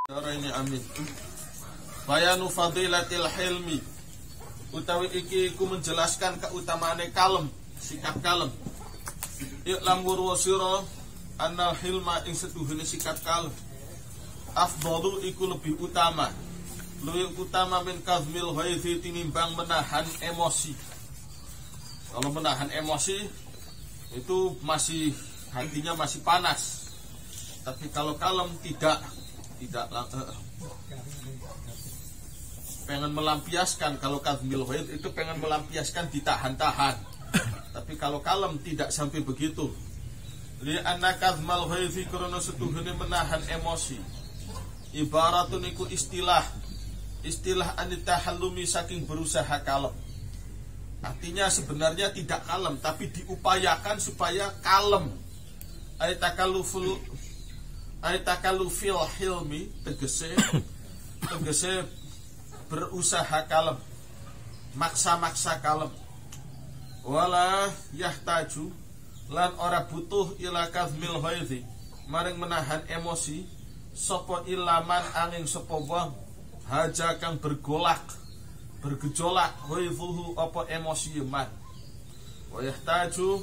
Ini amin. Bayanu fadilatil hilmi, utawi iki ku menjelaskan keutamaane kalem, sikap kalem. Iklam wurwasira anna hilma ing setuhune sikap kalem afdalu iku lebih utama, luwih utama min kazmil ghaizi tinimbang menahan emosi. Kalau menahan emosi itu masih hatinya masih panas, tapi kalau kalem tidak pengen melampiaskan. Kalau kazmil ghaid itu pengen melampiaskan, ditahan-tahan. Tapi kalau kalem tidak sampai begitu. Li anna kazmal ghaid karena setuhune menahan emosi ibaratun iku istilah anitahallumi saking berusaha kalem. Artinya sebenarnya tidak kalem, tapi diupayakan supaya kalem. Aitakallufil hilmi tegese berusaha kalem, maksa-maksa kalem. Wala yahtaju lan ora butuh ila kazmil ghaidhi maring menahan emosi sapa ilaman angin sapa wong haja kang bergejolak ghaidhuhu apa emosi man. Wa yahtaju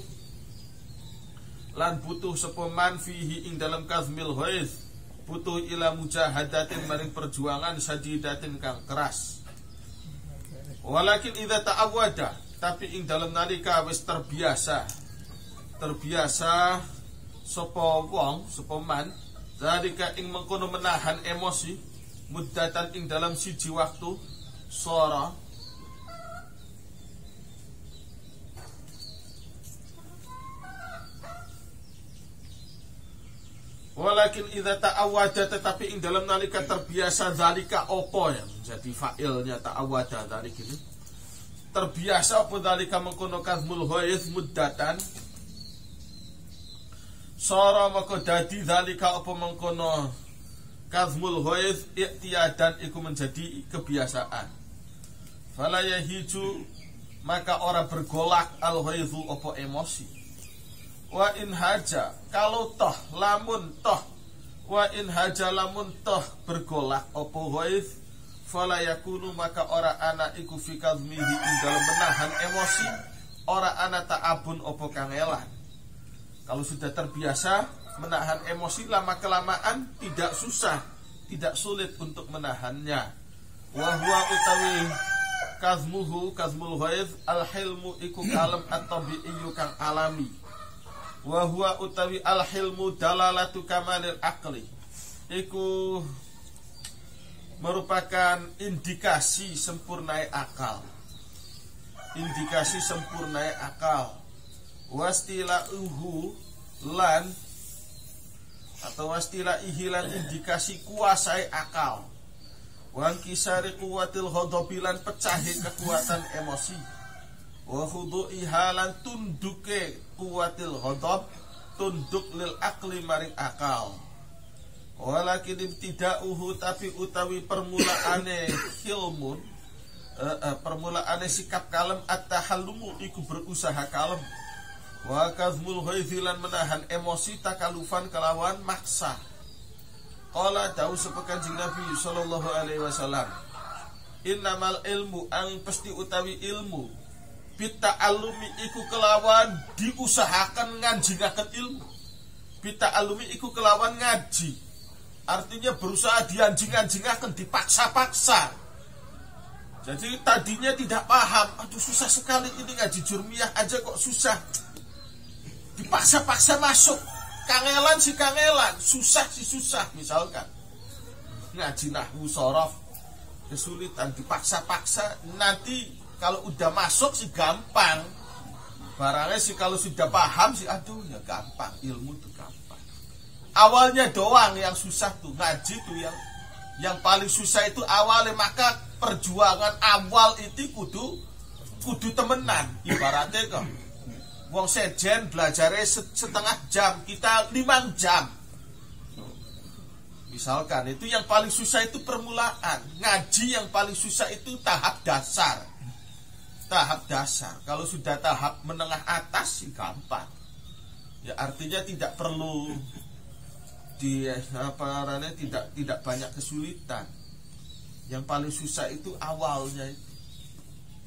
lan butuh sapa man fihi ing dalam kazmil ghaidh butuh ila mujahadatin maring perjuangan sadidatin kang keras. Walakin idza ta'awwada, tapi ing dalam nalika wis terbiasa sapa wong sapa man dalika ing mengkono menahan emosi muddatan ing dalam siji waktu sora walakin idza ta'awwada, tetapi ing dalam nalika terbiasa zalika opo yang menjadi fa'ilnya ta'awwada zalik ini terbiasa apa zalika mengkono kazmul ghaidh muddatan sara maka dadi zalika apa mengkono kazmul ghaidh i'tiyadan iku menjadi kebiasaan. Fala yahiju maka ora bergolak al ghaidhu apa emosi. Wa in haja kalau toh lamun toh wa in haja lamun toh bergolak apa ghaidh fala yakunu maka ora ana iku fi kazmihi ing dalam menahan emosi ora ana ta'abun apa kangelan. Kalau sudah terbiasa menahan emosi lama kelamaan tidak susah, tidak sulit untuk menahannya. Wa huwa utawi kazmul ghaidh al hilmu iku kalem at-tabi'iyyu kang alami. Wa huwa utawi al hilmu dalalatu kamalil aqli iku merupakan indikasi sempurnai akal. Indikasi sempurnai akal. Wastilahu lan atau wastilaihi lan indikasi kuasai akal. Wan kisari kuwatil ghadabilan pecahi kekuatan emosi. Wa khudu'iha lan tunduke kuwatil ghadab tunduk lil aqli maring akal. Walakin ibtida'uhu tapi utawi permulaane hilmun permulaane sikap kalem at-tahallumu iku berusaha kalem. Wa kazmul ghaidhi lan menahan emosi takalufan kelawan maksa. Qala dawu sapa Kanjeng Nabi sallallahu alaihi wasallam, innamal ilmu ang pasti utawi ilmu bita'allumi iku kelawan diusahakan nganjingaken ilmu. Bita'allumi iku kelawan ngaji, artinya berusaha dianjing-anjingaken, dipaksa-paksa. Jadi tadinya tidak paham, aduh susah sekali ini ngaji jurmiyah aja kok susah, dipaksa-paksa masuk. Kangelan si kangelan, susah si susah. Misalkan ngaji nahwu shorof kesulitan, dipaksa-paksa. Nanti kalau udah masuk sih gampang. Barangnya sih kalau sudah paham sih aduh ya gampang. Ilmu tuh gampang. Awalnya doang yang susah tuh, ngaji tuh yang paling susah itu awalnya. Maka perjuangan awal itu kudu temenan. Ibaratnya kok wong sejen belajarnya setengah jam, kita 5 jam. Misalkan itu yang paling susah itu permulaan. Ngaji yang paling susah itu tahap dasar. Kalau sudah tahap menengah atas sih gampang. Ya artinya tidak perlu di tidak banyak kesulitan. Yang paling susah itu awalnya itu.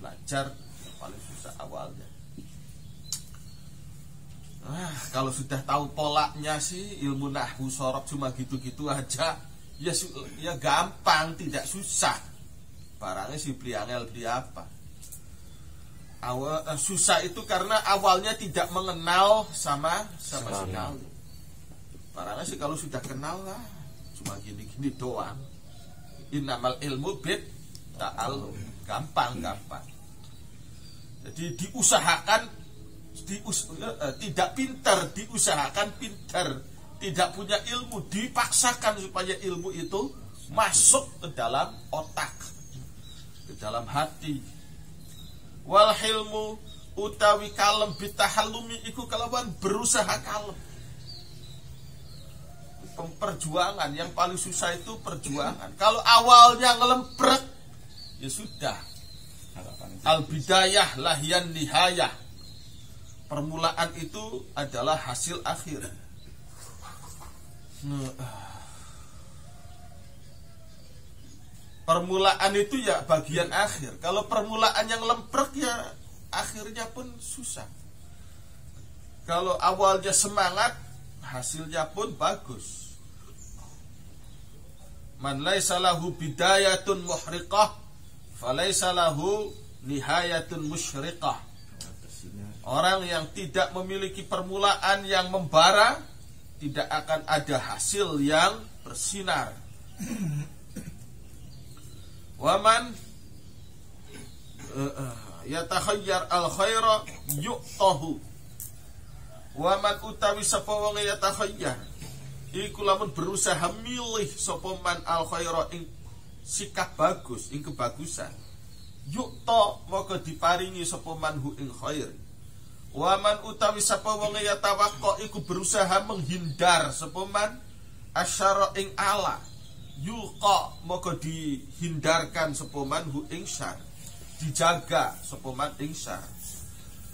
Belajar yang paling susah awalnya. Kalau sudah tahu polanya sih ilmu nahwu sorof cuma gitu-gitu aja, ya gampang, tidak susah. Barangnya sih beli angel beli apa. Susah itu karena awalnya tidak mengenal sama sekali. Barangnya sih kalau sudah kenal lah, cuma gini-gini doang. Innamal ilmu bid ta'allum, gampang. Jadi diusahakan tidak pintar, diusahakan pintar. Tidak punya ilmu, dipaksakan supaya ilmu itu masuk ke dalam otak, ke dalam hati. Wal hilmu utawi kalem bitahallumi iku kelawan berusaha kalem. Perjuangan yang paling susah itu perjuangan. Kalau awalnya ngelemprek, ya sudah. Al bidayah lahian nihayah. Permulaan itu adalah hasil akhir. Permulaan itu ya bagian akhir. Kalau permulaan yang lemprek ya akhirnya pun susah. Kalau awalnya semangat, hasilnya pun bagus. Man laisa lahu bidayatun muhriqah, falaisa lahu nihayatun musyriqah. Orang yang tidak memiliki permulaan yang membara, tidak akan ada hasil yang bersinar. Waman yatakhayyar al khaira yu'tahu. Waman utawi sapa wong yatakhayyar iku lamun berusaha milih sapa man al khaira ing sikap bagus, ing kebagusan. Yu'ta maka diparingi sapa man hu ing khair. Waman utawi sapa wong yatawaqqa iku berusaha menghindar sapa man asyara ing ala. Yuqa maka dihindarkan sapa man hu ing syar. Dijaga sapa man ing syar.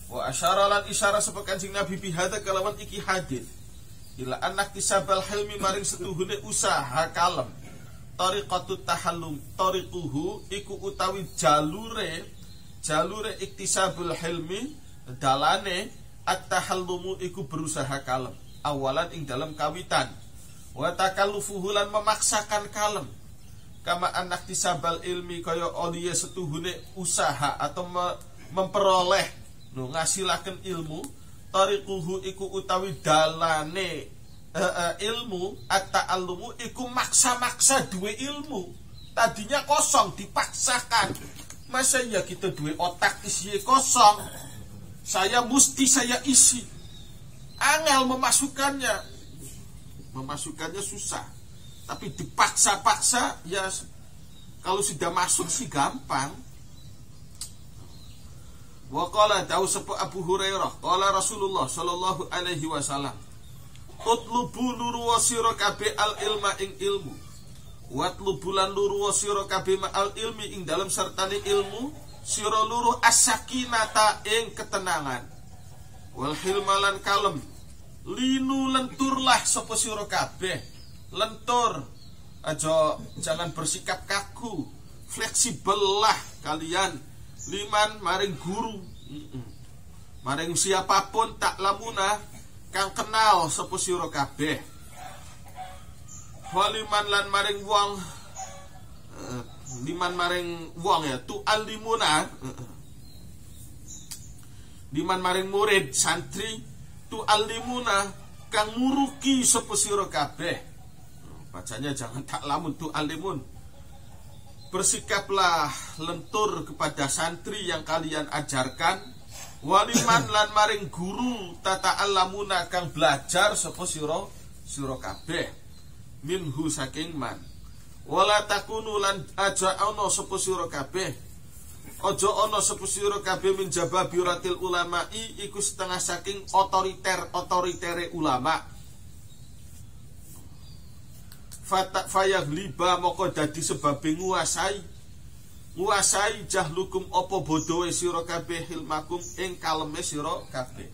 Wa asyara lan isyara sapa Kanjeng Nabi bihadza kalawan iki hadis. Ila anak tisabal hilmi maring setuhune usaha kalem. Tariqatut tahallum tariquhu iku utawi jalure iktisabul hilmi dalane at-tahallumu iku berusaha kalem awalan ing dalam kawitan wa takallufuhu lan memaksakan kalem kama anak tisabal ilmi kaya oliye setuhune usaha atau memperoleh ngasilaken ilmu tariquhu iku utawi dalane ilmu at-ta'allumu iku maksa-maksa duwe ilmu tadinya kosong dipaksakan. Masa ya kita duwe otak isinya kosong, saya isi. Angel memasukkannya susah. Tapi dipaksa-paksa ya kalau sudah masuk sih gampang. Wa qala dawu sapa Abu Hurairah, qala Rasulullah sallallahu alaihi wasallam, utlubu nuru wasira kabeh al ilma ing ilmu. Watlubu lan nuru wasira kabeh ma al ilmi ing dalam sertane ilmu. Sira luruh as-sakinata ing ketenangan. Wal hilmalan kalem. Linu lenturlah sapa sira kabeh. Lentur. Aja jangan bersikap kaku. Fleksibel lah kalian. Liman maring guru. Maring siapapun tak lamuna kang kenal sapa sira kabeh. Waliman lan maring wong liman maring wong ya tu alimuna liman maring murid santri tu alimuna kang nguruki sapa sira kabeh. Bacanya jangan tak lamun tu alimun. Bersikaplah lentur kepada santri yang kalian ajarkan. Waliman lan maring guru tata alamuna kang belajar sapa sira kabeh minhu saking man. Wala takunu lan aja ana sapa sira kabeh. Aja ana sapa sira kabeh min jababiratil ulama'i iku setengah saking otoritere ulama. Fayaghliba moko dadi sebab nguasai jahlukum apa bodohe sira kabeh hilmakum ing kaleme sira kabeh.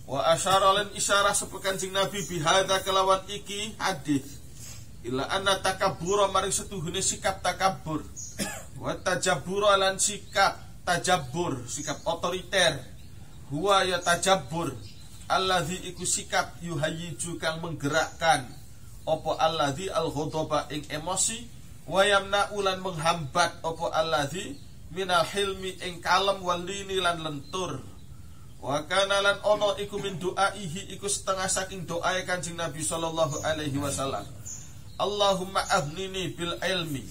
Wa asyara lan isyarah sapa Kanjeng Nabi bihadza kelawan iki hadis ila anna takabbura maring setuhune sikap takabur wa tajabbura lan sikap tajabbur, sikap otoriter. Huwa ya tajabbur alladzi iku sikap yuhayyiju kang menggerakkan apa alladzi al-ghadaba ing emosi wa yamna ulan menghambat apa alladzi minal hilmi ing kalem walini lan lentur. Wa kana lan ono iku min doaihi iku setengah saking doae Kanjeng Nabi sallallahu alaihi wasallam. Allahumma aghnini bil ilmi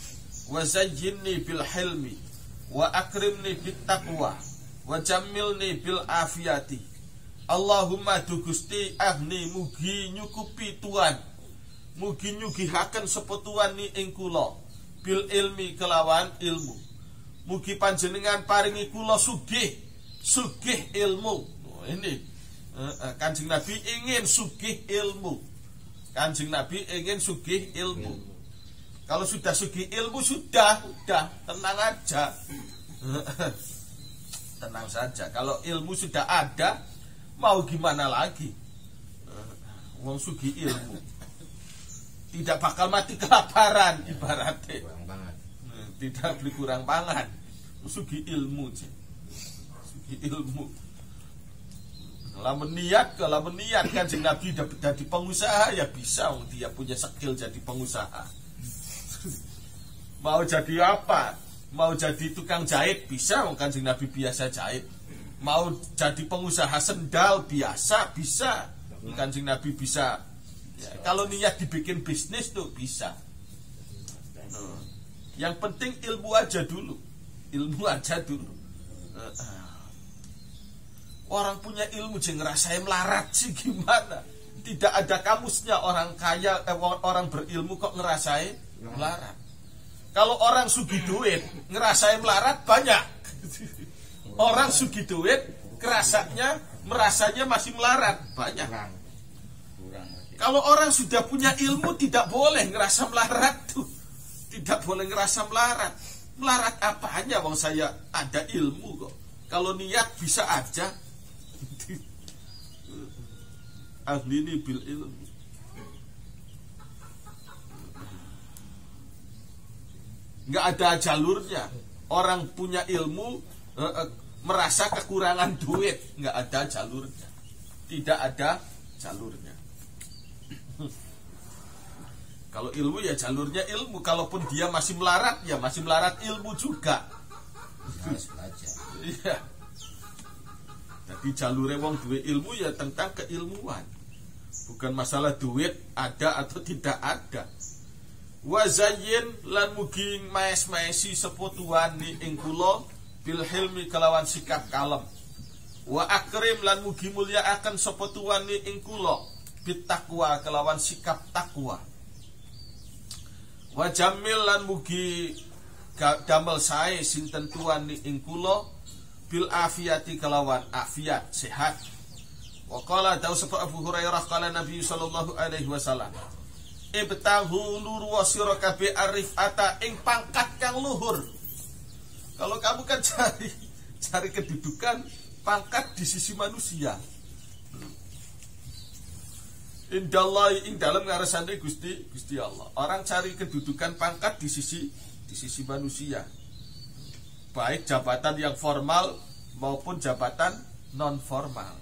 wa zayyinni bil hilmi wa akrimni bit taqwa wa jammilni bil afiyati. Allahumma du Gusti agni mugi nyukupi tuan, mugi nyugihaken sapa tuan ni ing kula bil ilmi kelawan ilmu. Mugi panjenengan paringi kula sugih ilmu. Ini Kanjeng Nabi ingin sugih ilmu. Kanjeng Nabi ingin sugih ilmu. Kalau sudah sugih ilmu sudah tenang aja. Tenang saja. Kalau ilmu sudah ada, mau gimana lagi? Wong sugih ilmu tidak bakal mati kelaparan ibaratnya. Tidak beli kurang pangan. Sugih ilmu aja. Sugih ilmu. Kalau meniat Kanjeng Nabi dapat jadi pengusaha ya bisa, dia punya skill jadi pengusaha. Mau jadi apa? Mau jadi tukang jahit bisa, Kanjeng Nabi biasa jahit. Mau jadi pengusaha sendal biasa bisa, Kanjeng Nabi bisa. Ya, kalau niat dibikin bisnis tuh bisa. Yang penting ilmu aja dulu. Orang punya ilmu jangan ngerasain melarat sih gimana? Tidak ada kamusnya orang kaya, orang berilmu kok ngerasain melarat. Kalau orang sugih duit ngerasain melarat banyak. Orang sugih duit merasanya masih melarat banyak. Kalau orang sudah punya ilmu tidak boleh ngerasa melarat tuh. Tidak boleh ngerasa melarat. Melarat apanya wong saya ada ilmu kok. Kalau niat bisa aja. Aghnini bil ilmi. Nggak ada jalurnya. Orang punya ilmu merasa kekurangan duit, nggak ada jalurnya. Tidak ada jalurnya. Kalau ilmu ya jalurnya ilmu. Kalaupun dia masih melarat, ya masih melarat ilmu juga. Harus belajar. Iya. Jadi jalure wong duwe ilmu ya tentang keilmuan. Bukan masalah duit ada atau tidak ada. Wa zayyin lan mugi maes-maesi seputuan ni ing kula bil hilmi kelawan sikap kalem. Wa akrim lan mugi mulyaaken seputuan ni ing kula bit taqwa kelawan sikap takwa. Wa jamil lan mugi damel sae sinten tuan ni ing kula bil afiyati kelawan afiat sehat. Wa qala dawu sapa Abu Hurairah qala Nabi sallallahu alaihi wasallam ibtahu nur wasira kabe arifata ing pangkat kang luhur. Kalau kamu kan cari kedudukan pangkat di sisi manusia. Indallahi ing dalem ngarsane Gusti Allah. Orang cari kedudukan pangkat di sisi manusia. Baik jabatan yang formal maupun jabatan non formal.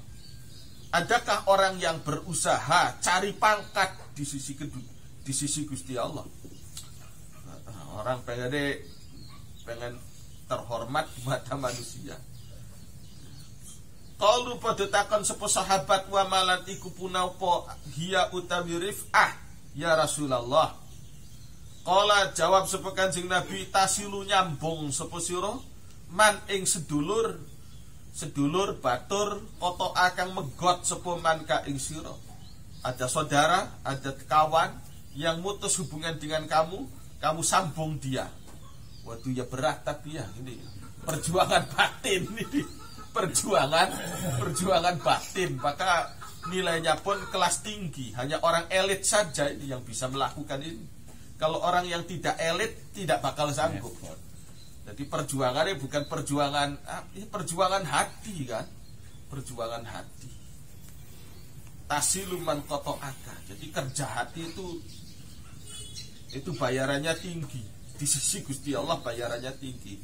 Adakah orang yang berusaha cari pangkat di sisi Gusti Allah? Orang pengen terhormat di mata manusia. Qalu pada takon sapa sahabat wa malan iku punapa hiya utawi rif'ah ya Rasulullah. Qala jawab sapa Kanjeng Nabi tasilu nyambung sapa sira man ing sedulur batur koto akang megot sapa man ka ing sira. Ada saudara, ada kawan yang mutus hubungan dengan kamu sambung dia. Waduh ya berat tapi ya ini perjuangan batin ini. Perjuangan batin, maka nilainya pun kelas tinggi. Hanya orang elit saja ini yang bisa melakukan ini. Kalau orang yang tidak elit tidak bakal sanggup. Jadi perjuangannya bukan perjuangan hati kan, perjuangan hati. tasiluman qata'aka. Jadi kerja hati itu bayarannya tinggi. Di sisi Gusti Allah bayarannya tinggi.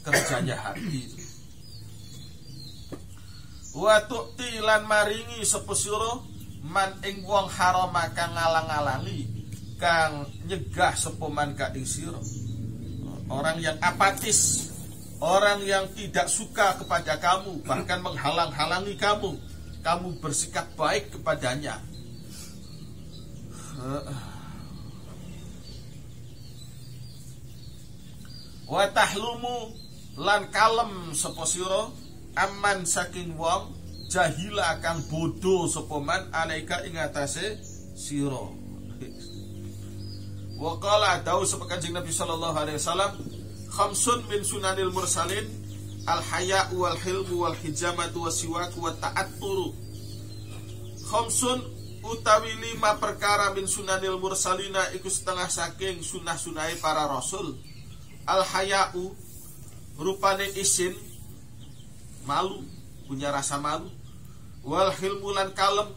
Kerjanya hati itu. Wa tu'ti lan maringi sapa sira man ing wong haram kang ngalang-alangi, kang nyegah sapa man ka ing sira. Orang yang apatis, orang yang tidak suka kepada kamu, bahkan menghalang-halangi kamu bersikap baik kepadanya. Wa tahlumu lan kalem sapa sira aman saking wong jahila kang bodoh sapa man alaika ing atase sira. Wa qala dawu sapa Kanjeng Nabi sallallahu alaihi wasallam, khamsun min sunanil mursalin al haya'u wal hilmu wal hijamatu wasiwaku wa ta'atturu. Khamsun utawi 5 perkara min sunanil mursalina iku setengah saking sunah-sunahe para rasul. Al haya'u rupane isin, malu, punya rasa malu. Wal hilmu lan kalem,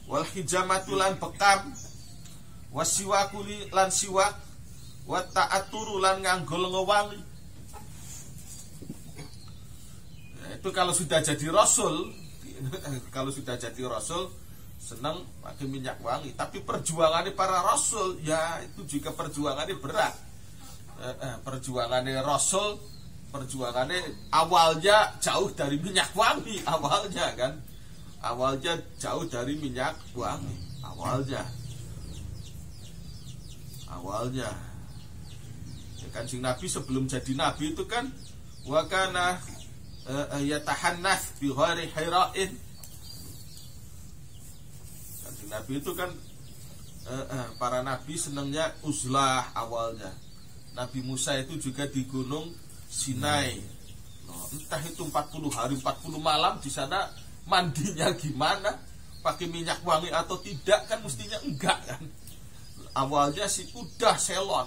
wal hijamatu lan bekam, wasiwaku lan siwak, wa ta'atturu lan nganggol ngewangi. Itu kalau sudah jadi rasul, senang pakai minyak wangi. Tapi perjuangannya para rasul, ya itu juga perjuangannya berat. Perjuangannya rasul, perjuangannya awalnya jauh dari minyak wangi, awalnya jauh dari minyak wangi, awalnya ya kan. Sing Nabi sebelum jadi Nabi itu kan wakana yatahannas bi ghairi hira'in. Kan sing Nabi itu kan para nabi senangnya uzlah awalnya. Nabi Musa itu juga di gunung Sinai. Entah itu 40 hari 40 malam di sana mandinya gimana, pakai minyak wangi atau tidak, kan mestinya enggak kan. Awalnya sih udah selon.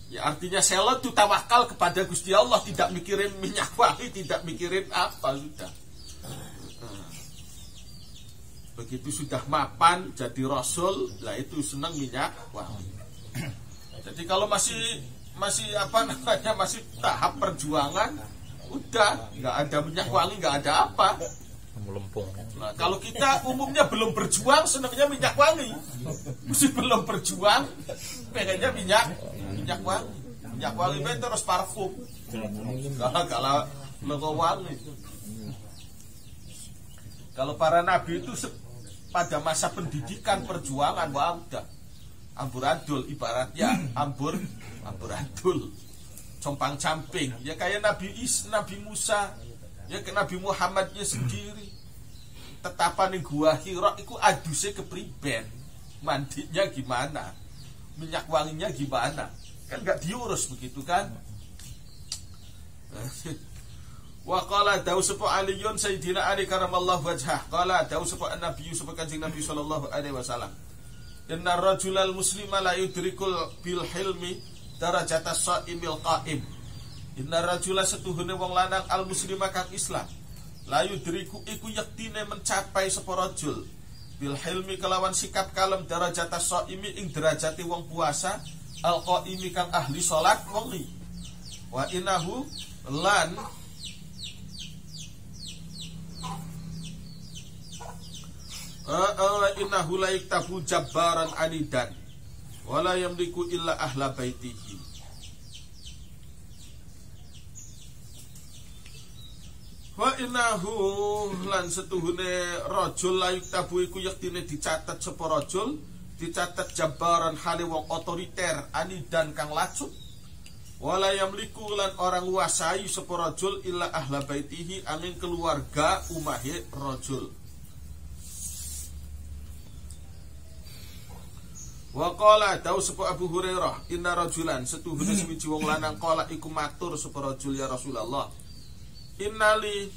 Ya artinya selon itu tawakal kepada Gusti Allah, tidak mikirin minyak wangi, tidak mikirin apa, sudah. Begitu sudah mapan jadi rasul, lah itu senang minyak wangi. Jadi kalau masih masih tahap perjuangan, udah nggak ada minyak wangi, nggak ada apa. Nah, kalau kita umumnya belum berjuang, senangnya minyak wangi. Mesti belum berjuang, pengennya minyak wangi. Minyak wangi terus parfum. Kalau logo wangi. Kalau para nabi itu pada masa pendidikan perjuangan, wah udah amburadul, ibaratnya amburadul, compang camping. Ya kayak Nabi Musa, ya ke Nabi Muhammadnya sendiri. Tetapan di gua Hira itu adusnya kepriben, mandinya gimana, minyak wanginya gimana, kan nggak diurus begitu kan. Wa qala dawu sapa Aliyun Sayyidina Ali karamallahu wajhah, qala dawu sapa Nabi sapa Kanjeng Nabi sallallahu alaihi wasallam, inna rajulal muslima la yudrikul bil hilmi darajatas shaimil qaim. Inna rajula setuhune wong lanang al muslima kang Islam, la yudriku iku yektine mencapai sapa rajul bil hilmi kelawan sikap kalem darajatas shaimi ing derajate wong puasa, al qaimi kang ahli salat wengi. Wa innahu lan innahu la yaktabu jabbaran anidan wala yamliku illa ahla baitihi. Wa innahu lan setuhune rajul la yaktabu iku yektine dicatet sapa rajul, dicatet jabbaran hale wong otoriter anidan kang lacut, wala yamliku lan orang nguasai sapa rajul illa ahla baitihi angin keluarga umahe rajul. Wa qala dawu sapa Abu Hurairah, inna rajulan setuhune suwiji wong lanang qala iku matur sapa rajul, ya Rasulullah, innali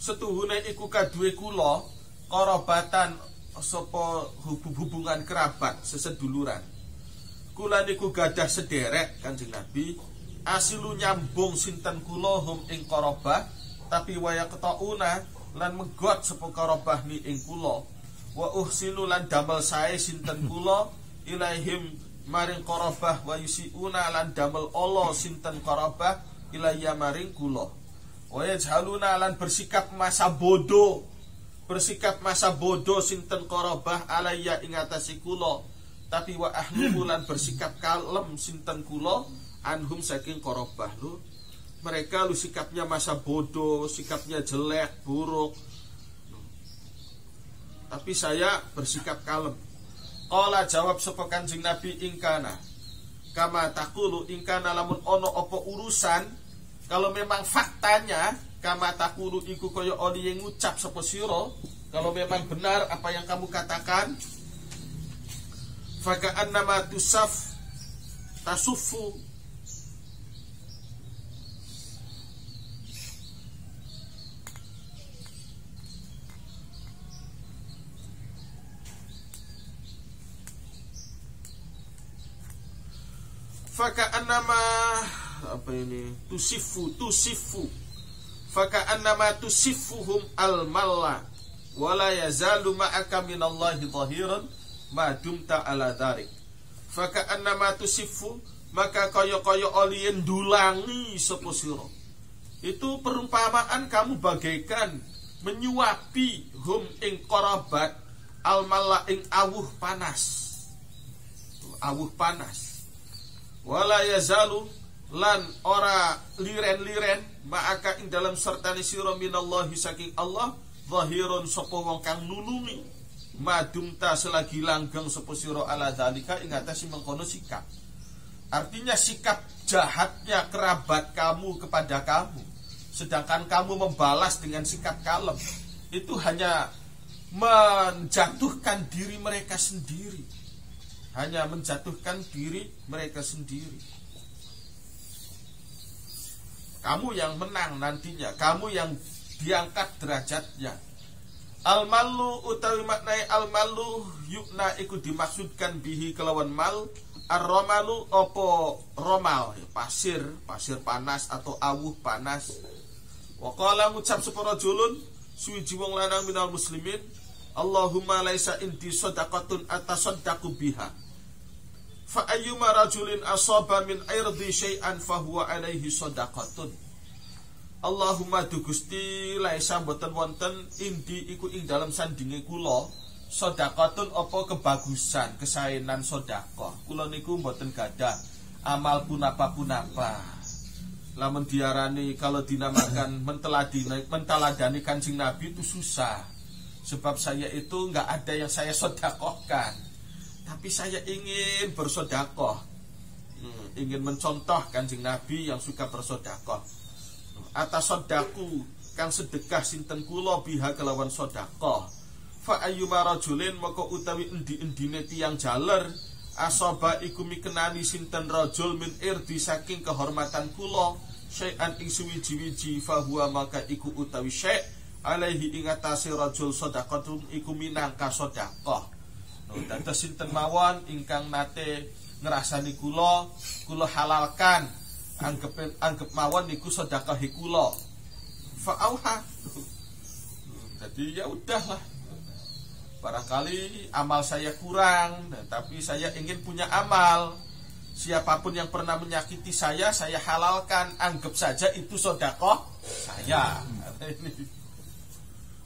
setuhune iku kaduwe kula qarabatan sapa hubungan kerabat seseduluran. Kula niku gadah sederek Kanjeng Nabi, asilu nyambung sinten kula hum ing qarabah, tapi waya ketauna lan megot sapa Qarabah ni ing kula, wa uhsinu lan damel sae sinten kula ilaihim maring Qarabah, wa yusiuna lan damel ala sinten Qarabah ilayya maring kula, wa yajhaluna lan bersikap masa bodoh sinten Qarabah alayya ing atase kula, tapi wa ahluhu lan bersikap kalem sinten kula anhum saking Qarabah. Lu mereka lu sikapnya masa bodoh, sikapnya jelek, buruk, tapi saya bersikap kalem. Qala jawab sapa Kanjeng Nabi, ingkana kama taqulu, ingkana lamun ono apa urusan, kalau memang faktanya kama taqulu iku kaya oli yang ngucap sapa sira, kalau memang benar apa yang kamu katakan, faka annama tasuffu faka annama apa ini tusifu faka annama tusifuhum al-malla wala yazalu ma'aka minallahi dhahiran ma dumta ala dharik. Faka annama tusifu, maka kaya-kaya olien dulangi sapa sira. Itu perumpamaan kamu bagaikan menyuapi hum ing Qarabat al-malla ing awuh panas. Wala yazalu lan ora liren-liren ma'aka ing dalam sertane sira minallahi saking Allah zahirun sapa wong kang nulungi madumta selagi langgeng sapa sira ala zalika ing atase mengkono sikap. Artinya sikap jahatnya kerabat kamu kepada kamu, sedangkan kamu membalas dengan sikap kalem, itu hanya menjatuhkan diri mereka sendiri. Kamu yang menang nantinya, kamu yang diangkat derajatnya. Al-malu utawi maknai al-malu yukna iku dimaksudkan bihi kelawan mal. Ar-romalu opo romal, pasir panas atau awuh panas. Wa qala ngucap sapa rajulun suwiji wong lanang minal muslimin, Allahumma laisa indi shadaqatun atasaddaqu biha. Fa ayyuma rajulin asaba min irdi syai'an fahuwa alaihi shadaqatun. Allahumma du Gusti laisa boten wonten indi iku ing dalam sandinge kula shadaqatun apa kebagusan, kesaenan sedekah. Kula niku mboten gadah amal punapa-punapa. Lamun diarani kalau dinamakan menteladani Kanjeng Nabi itu susah. Sebab saya itu enggak ada yang saya sedekahkan. Tapi saya ingin bersedekah. Ingin mencontoh Kanjeng Nabi yang suka bersedekah. Atas sodaku kang sedekah sinten kula biha kelawan sedekah. Fa ayyuma rajulin maka utawi endi-endine tiyang jaler asaba iku mikenani sinten rajul min irdi saking kehormatan kula syai'an ing suwiji-wiji fa huwa maka iku utawi syai' alaihi ing atase rajul sedekatun iku minangka sedekah. Dados sinten mawon ingkang nate ngrasani kula halalkan, anggap mawon niku sedekahe kula. Fa auha. Jadi ya udahlah. Barangkali amal saya kurang, tapi saya ingin punya amal. Siapapun yang pernah menyakiti saya halalkan, anggap saja itu sedekah saya.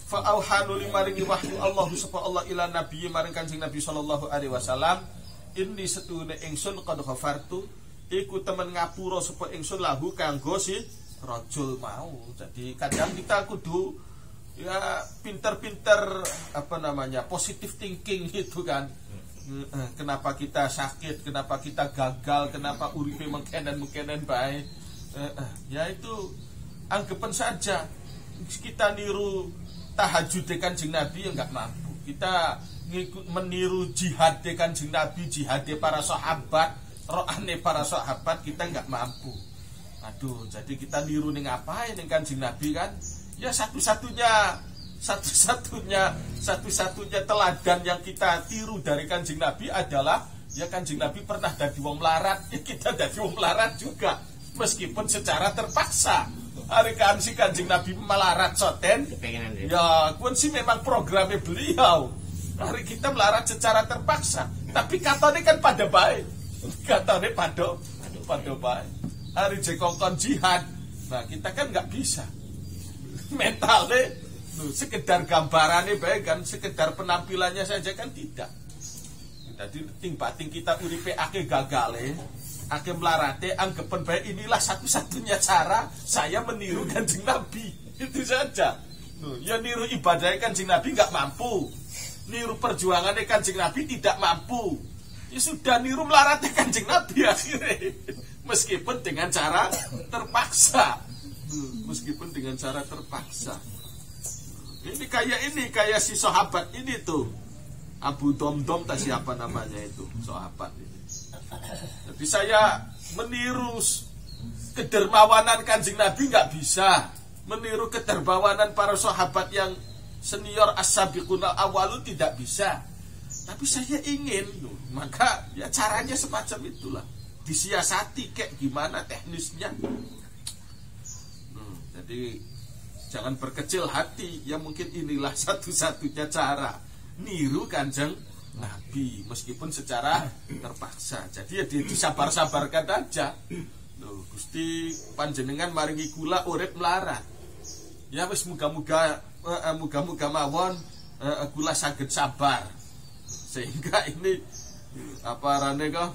Fa auhanu limaringi wahyu Allah sapa Allah ila nabiyyi maring Kanjeng Nabi sallallahu alaihi wasallam, inni setune ingsun qad ghafartu iku temen ngapura sapa ingsun lahu kanggo si rajul mau. Jadi kadang kita kudu ya pinter-pinter positive thinking gitu kan. Kenapa kita sakit, kenapa kita gagal, kenapa uripe mengkenen baik. Ya itu anggapan saja. Kita niru tahajud Kanjeng Nabi yang enggak mampu. Kita meniru jihad Kanjeng Nabi, jihad para sahabat, rohane para sahabat kita enggak mampu. Aduh, jadi kita niru ning ngapain ning Kanjeng Nabi kan? Ya satu-satunya teladan yang kita tiru dari Kanjeng Nabi adalah ya Kanjeng Nabi pernah dadi wong melarat, ya kita dadi wong melarat juga meskipun secara terpaksa. Hari kan si Kanjeng Nabi melarat soten. Ya, kun sih memang programnya beliau. Hari kita melarat secara terpaksa. Tapi katanya kan pada baik. Katanya pada baik. Hari jekongkon jihad. Nah, kita kan nggak bisa. Mentalnya, sekedar gambarannya baik kan, sekedar penampilannya saja kan tidak. Jadi ting-bating kita uripe ake gagale, ake melarate, anggapan baik inilah satu-satunya cara saya meniru Kanjeng Nabi. Itu saja. Ya niru ibadahnya Kanjeng Nabi nggak mampu, niru perjuangannya Kanjeng Nabi tidak mampu. Ya sudah niru melarate Kanjeng Nabi akhirnya, meskipun dengan cara terpaksa. Meskipun dengan cara terpaksa. Ini kayak si sahabat ini tuh. Abu Domdom tak siapa namanya itu sahabat ini. Jadi saya meniru kedermawanan Kanjeng Nabi nggak bisa, meniru kedermawanan para sahabat yang senior as-sabiqunal awalu tidak bisa. Tapi saya ingin, maka ya caranya semacam itulah, disiasati kayak gimana teknisnya. Jadi jangan berkecil hati, ya mungkin inilah satu-satunya cara niru Kanjeng Nabi meskipun secara terpaksa. Jadi ya disabar-sabarkan aja. Loh, Gusti panjenengan maringi kula urip melarat. Ya wis muga-muga mawon kula saged sabar. Sehingga ini apa rane kok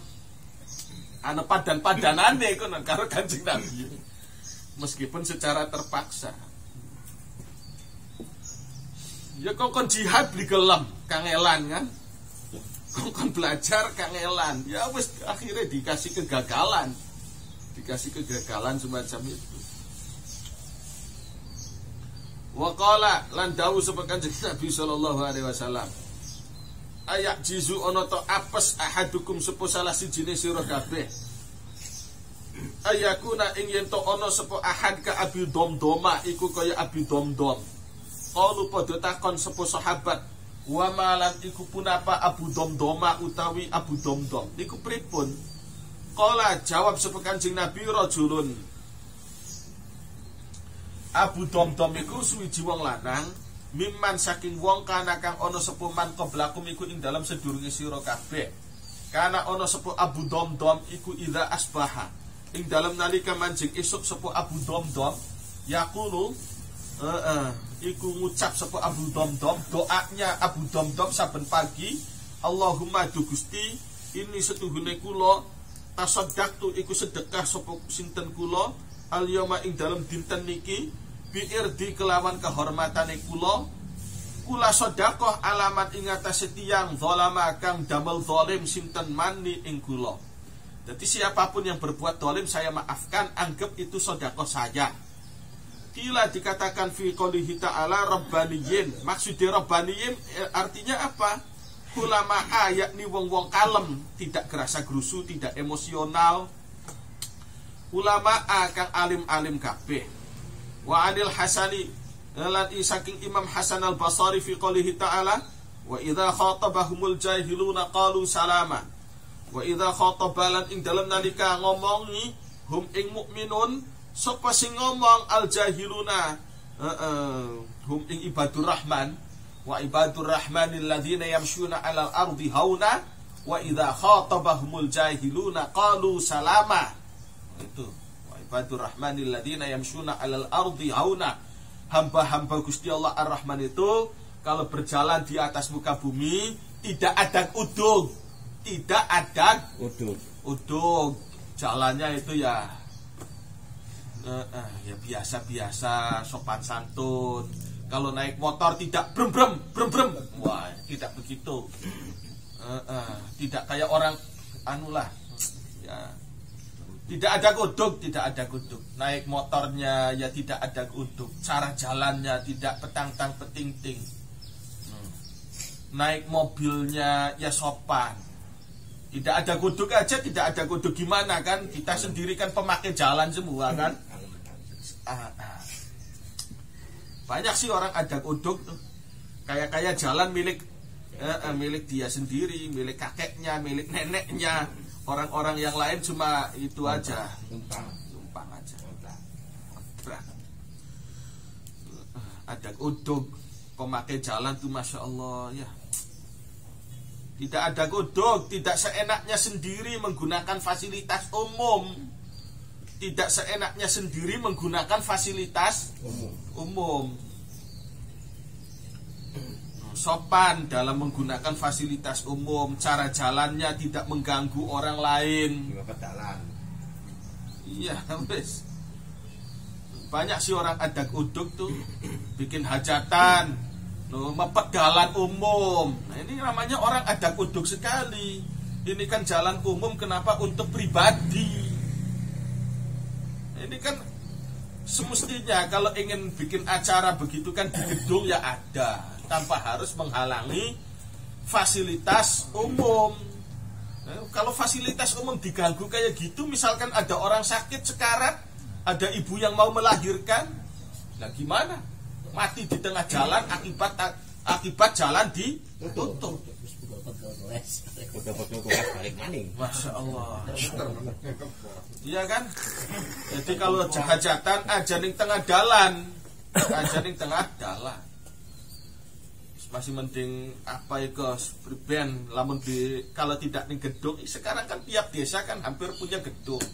ana padan-padanane kono karo Kanjeng Nabi. Meskipun secara terpaksa. Ya kok jihad beli gelem kangelan kan, kok belajar kangelan, ya wis akhirnya dikasih kegagalan semacam itu. Waqala lan dawuh sapa Kanjeng Nabi sallallahu alaihi wasallam, ayak jizu ana to apes ahadukum sapa salah sijine sira kabeh, ayakuna ing yen to ana sapa ahad ka Abi Domdoma iku kaya Abi Domdom. Qalu padha takon sapa sahabat, wa malan iku punapa Abu Domdoma utawi Abu Domdom niku pripun? Qala jawab sapa Kanjeng Nabi, rajulun. Abu Domdom iku suwiji wong lanang, mimman saking wong kana kang ana sapa man qablakum iku ing dalam sedurunge sira kabeh. Kana ana sapa Abu Domdom iku idza asbaha, ing dalam nalika manjing esuk sapa Abu Domdom yaqulu iku ngucap sapa Abu Domdom, doanya Abu Domdom saben pagi, Allahumma du Gusti, ini setuhune kula tasaddaqtu iku sedekah sapa sinten kula al-yauma ing dalem dinten niki biirdi kelawan kehormatane kula sedekah alamat ing atase tiyang zalama kang damel zalim sinten mani ing kula. Jadi siapapun yang berbuat zalim saya maafkan, anggap itu sedekah saya. Kila dikatakan fi qoulihi ta'ala rabbaniyin. Maksudnya rabbaniyin artinya apa? Ulama yakni wong-wong kalem, tidak gerasa gerusu, tidak emosional. Ulama kang alim-alim kabeh. Wa anil Hasani lan saking Imam Hasan al-Basri fi qoulihi ta'ala wa idza khatabahumul jahiluna qalu salama. Wa idza khatabalan ing dalem nalika ngomongi hum ing mukminun sapa sing ngomong al jahiluna hum ing ibadur rahman wa ibadur rahmanil ladzina yamshuna 'alal ardi hauna wa idza khatabahumul jahiluna qalu salama. Itu wa ibadur rahmanil ladzina yamshuna 'alal ardi hauna. Hamba-hamba Gusti Allah Ar-Rahman itu kalau berjalan di atas muka bumi tidak ada udung, tidak ada udung. Jalannya itu ya biasa-biasa, sopan santun. Kalau naik motor tidak brem-brem. Wah, tidak begitu. Tidak kayak orang anulah. Ya. Tidak ada godok. Naik motornya ya tidak ada godok. Cara jalannya tidak petang-tang peting-ting. Naik mobilnya ya sopan. Tidak ada godok aja, tidak ada godok gimana kan? Kita sendiri kan pemakai jalan semua kan? Banyak sih orang ada godok tuh. Kayak jalan milik dia sendiri, milik kakeknya, milik neneknya. Orang-orang yang lain cuma itu aja, numpang aja. nabrak. Ada kodok pemakai jalan tuh Masya Allah ya. Tidak ada kodok, tidak seenaknya sendiri menggunakan fasilitas umum. Tidak seenaknya sendiri menggunakan fasilitas umum. Sopan dalam menggunakan fasilitas umum, cara jalannya tidak mengganggu orang lain. Iya, wes. Banyak sih orang ada kodok tuh bikin hajatan, mepet jalan umum. Nah, ini namanya orang ada kodok sekali. Ini kan jalan umum, kenapa untuk pribadi? Ini kan semestinya kalau ingin bikin acara begitu kan di gedung ya ada, tanpa harus menghalangi fasilitas umum. Nah, kalau fasilitas umum diganggu kayak gitu, misalkan ada orang sakit sekarat, ada ibu yang mau melahirkan, nah gimana? Mati di tengah jalan akibat jalan ditutup. Masya Allah. Iya kan? Jadi kalau hajatan aja ning tengah dalan, masih mending apa itu priben lamun di kalau tidak ning gedung. Sekarang kan tiap desa kan hampir punya gedung.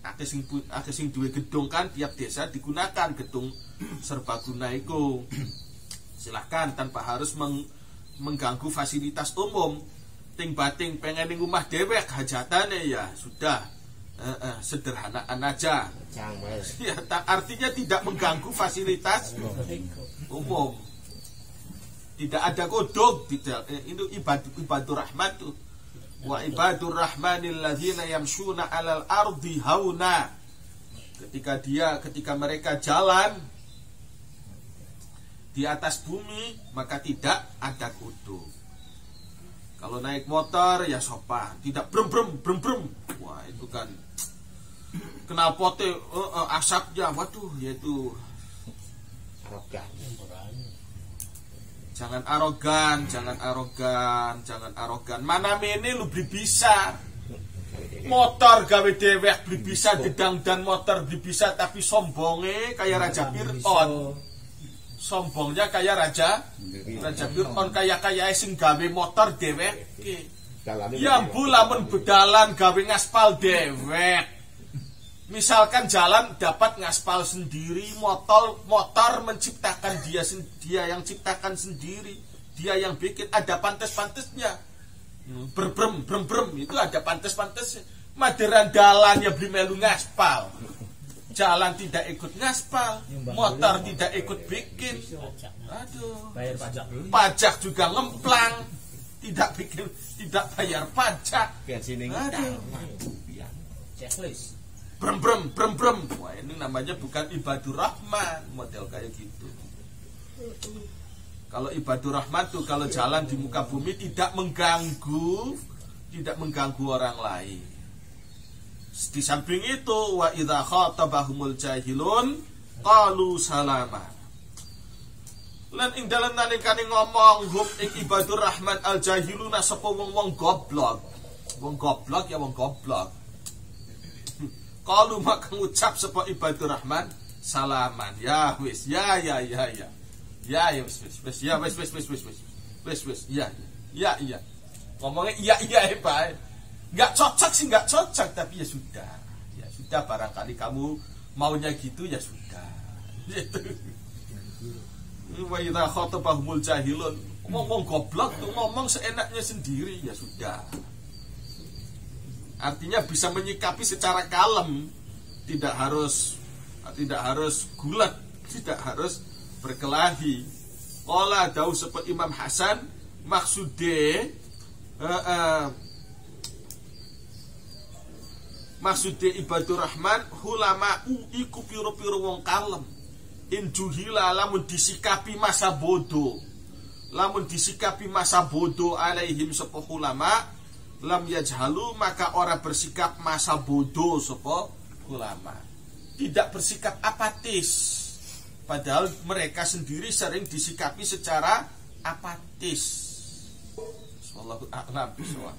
Akeh sing duwe gedung kan tiap desa digunakan gedung serbaguna iku. Silahkan tanpa harus mengganggu fasilitas umum. Ting bating pengen ning rumah dewek hajatane ya sudah sederhanaan aja. Ya, artinya tidak mengganggu fasilitas umum. Tidak ada kodok, tidak. Itu ibadur rahman tuh. Wa ibadur rahmanil ladzina yamshuna 'alal ardi hauna. Ketika mereka jalan di atas bumi, maka tidak ada kodok. Kalau naik motor ya sopan, tidak brem. Wah, itu kan knalpote asapnya, waduh, yaitu arogan. Jangan arogan. Mana mene lu beli bisa. Motor gawe dewek beli bisa, dedang dan motor beli bisa, tapi sombonge kayak Raja Fir'aun. Sombongnya kayak Raja Fir'aun, kayak sing gawe motor dewek. Ya mbu lamun bedalan gawe ngaspal dewek. Misalkan jalan dapat ngaspal sendiri, motor menciptakan dia yang ciptakan sendiri, dia yang bikin, ada pantes-pantesnya. Brem itu ada pantes-pantesnya. Maderan dalan ya beli melu ngaspal. Jalan tidak ikut ngaspal, motor tidak ikut bikin. Aduh. Bayar pajak juga ngemplang. Tidak bayar pajak. Aduh. Checklist. Brem. Wah, ini namanya bukan ibadur rahman, model kayak gitu. Kalau ibadur rahman tuh kalau jalan di muka bumi tidak mengganggu orang lain. Di samping itu, wa idza khatabahumul jahilun qalu salama. Lan ing dalem nalikane ngomong hum ing ibadur rahman al jahiluna sapa wong goblok. Wong goblok. Qalu maka ngucap sapa ibadur rahman salaman. Ya wis, ya. Ya wis. Ya ngomongnya iya Pak. Enggak cocok tapi ya sudah barangkali kamu maunya gitu ya sudah gitu. Wa idza khatabahumul jahilun, ngomong goblok tuh ngomong seenaknya sendiri ya sudah. Artinya bisa menyikapi secara kalem, tidak harus gulat, tidak harus berkelahi. Qala dawu sepet Imam Hasan maksude ibadur rahman hulama iku piro-piro wong kalem. Injuhila lamun disikapi masa bodoh alaihim sapa ulama lam yajhalu maka ora bersikap masa bodoh sapa ulama. Tidak bersikap apatis. Padahal mereka sendiri sering disikapi secara apatis. Wallahu a'lam bishawab.